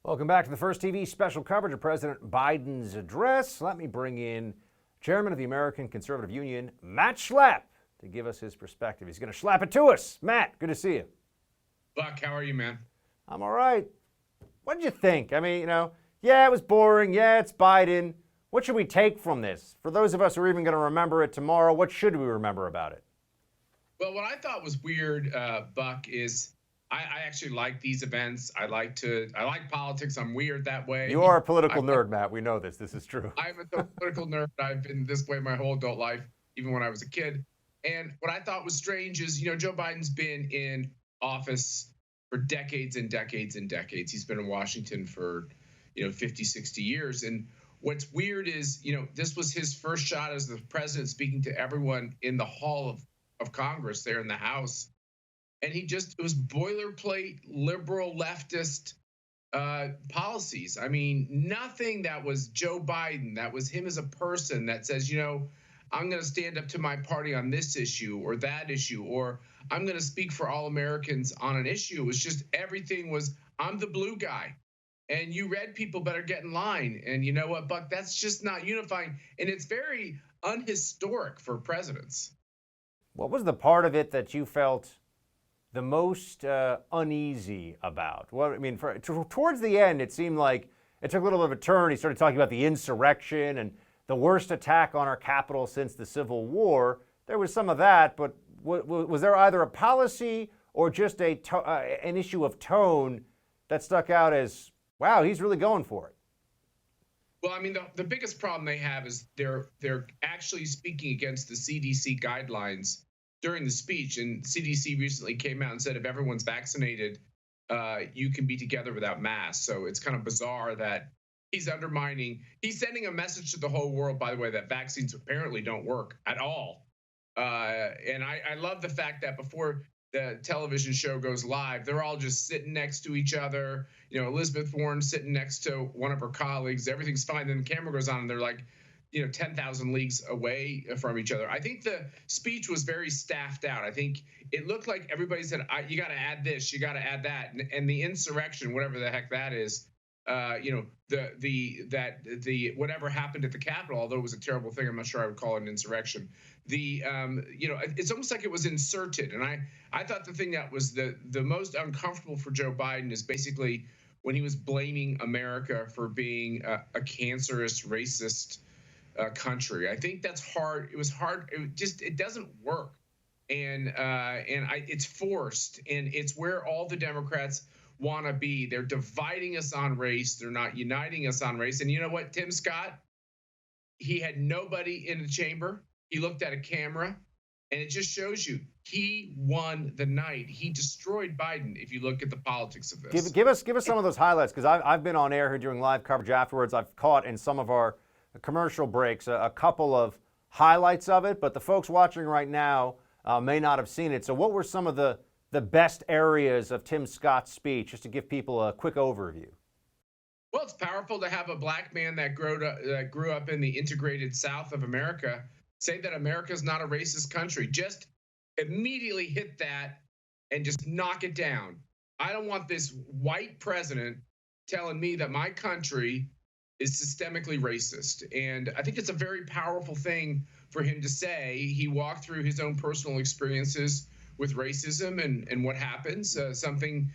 Welcome back to the First TV special coverage of President Biden's address. Let me bring in Chairman of the American Conservative Union, Matt Schlapp, to give us his perspective. He's going to schlap it to us. Matt, good to see you. Buck, how are you, man? I'm all right. What did you think? I mean, yeah, it was boring. Yeah, it's Biden. What should we take from this? For those of us who are even going to remember it tomorrow, what should we remember about it? Well, what I thought was weird, Buck, is I actually like these events. I like politics. I'm weird that way. You are a political nerd, Matt. We know this. This is true. I'm a political nerd. I've been this way my whole adult life, even when I was a kid. And what I thought was strange is, Joe Biden's been in office for decades and decades and decades. He's been in Washington for, 50, 60 years. And what's weird is, this was his first shot as the president speaking to everyone in the hall of Congress there in the House. And it was boilerplate, liberal, leftist policies. I mean, nothing that was Joe Biden, that was him as a person that says, I'm going to stand up to my party on this issue or that issue, or I'm going to speak for all Americans on an issue. It was just everything was, I'm the blue guy. And you red people better get in line. And you know what, Buck, that's just not unifying. And it's very unhistoric for presidents. What was the part of it that you felt the most uneasy about? Well, I mean, towards the end, it seemed like it took a little bit of a turn. He started talking about the insurrection and the worst attack on our capital since the Civil War. There was some of that, but was there either a policy or just an issue of tone that stuck out as, wow, he's really going for it? Well, I mean, the biggest problem they have is they're actually speaking against the CDC guidelines during the speech. And CDC recently came out and said if everyone's vaccinated, you can be together without masks. So it's kind of bizarre that he's sending a message to the whole world, by the way, that vaccines apparently don't work at all. And I love the fact that before the television show goes live, they're all just sitting next to each other. Elizabeth Warren sitting next to one of her colleagues. Everything's fine. Then the camera goes on and they're like, 10,000 leagues away from each other. I think the speech was very staffed out. I think it looked like everybody said, you got to add this, you got to add that. And the insurrection, whatever the heck that is, whatever happened at the Capitol, although it was a terrible thing, I'm not sure I would call it an insurrection. It's almost like it was inserted. And I thought the thing that was the most uncomfortable for Joe Biden is basically when he was blaming America for being a cancerous, racist country. I think that's hard. It was hard. It doesn't work. And it's forced, and it's where all the Democrats want to be. They're dividing us on race. They're not uniting us on race. And you know what, Tim Scott, he had nobody in the chamber. He looked at a camera, and it just shows you he won the night. He destroyed Biden. If you look at the politics of this, give us some of those highlights, because I've been on air here doing live coverage afterwards. I've caught in some of our commercial breaks a couple of highlights of it, but the folks watching right now may not have seen it. So what were some of the best areas of Tim Scott's speech, just to give people a quick overview? Well, it's powerful to have a black man that grew up in the integrated South of America say that America's not a racist country. Just immediately hit that and just knock it down. I don't want this white president telling me that my country is systemically racist. And I think it's a very powerful thing for him to say. He walked through his own personal experiences with racism and what happens. Something,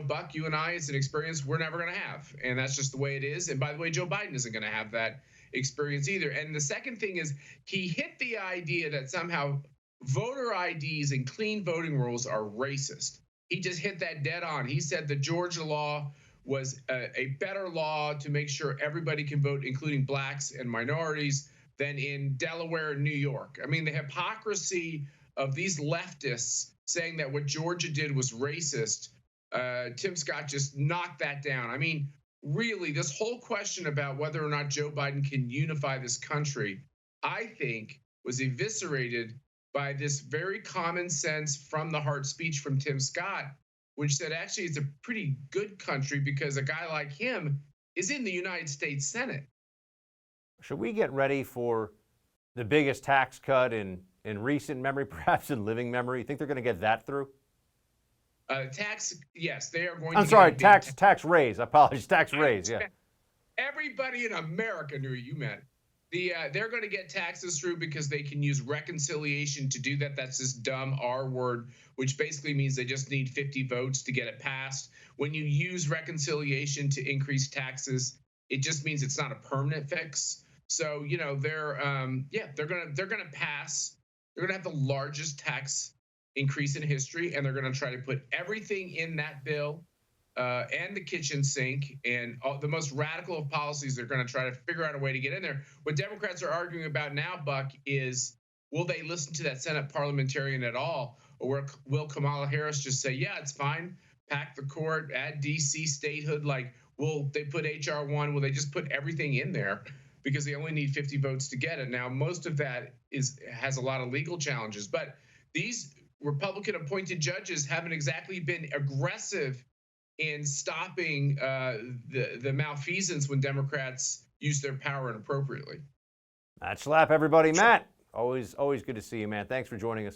Buck, you and I, it's an experience we're never going to have. And that's just the way it is. And by the way, Joe Biden isn't going to have that experience either. And the second thing is he hit the idea that somehow voter IDs and clean voting rules are racist. He just hit that dead on. He said the Georgia law was a better law to make sure everybody can vote, including blacks and minorities, than in Delaware and New York. I mean, the hypocrisy of these leftists saying that what Georgia did was racist. Tim Scott just knocked that down. I mean, really, this whole question about whether or not Joe Biden can unify this country, I think, was eviscerated by this very common sense from the heart speech from Tim Scott, which said actually it's a pretty good country because a guy like him is in the United States Senate. Should we get ready for the biggest tax cut in recent memory, perhaps in living memory? You think they're going to get that through? Tax, yes, they are going I'm to sorry, get a big tax raise. I apologize. Tax I raise. Yeah. Everybody in America knew you meant. They're going to get taxes through because they can use reconciliation to do that. That's this dumb R word, which basically means they just need 50 votes to get it passed. When you use reconciliation to increase taxes, it just means it's not a permanent fix. So they're gonna pass. They're gonna have the largest tax increase in history, and they're gonna try to put everything in that bill and the kitchen sink and all, the most radical of policies. They're going to try to figure out a way to get in there. What Democrats are arguing about now, Buck, is will they listen to that Senate parliamentarian at all? Or will Kamala Harris just say, yeah, it's fine, pack the court, add DC statehood? Like, will they put H.R. 1? Will they just put everything in there? Because they only need 50 votes to get it. Now, most of that has a lot of legal challenges. But these Republican appointed judges haven't exactly been aggressive in stopping the malfeasance when Democrats use their power inappropriately. Matt Schlapp, everybody. Matt, always good to see you, man. Thanks for joining us.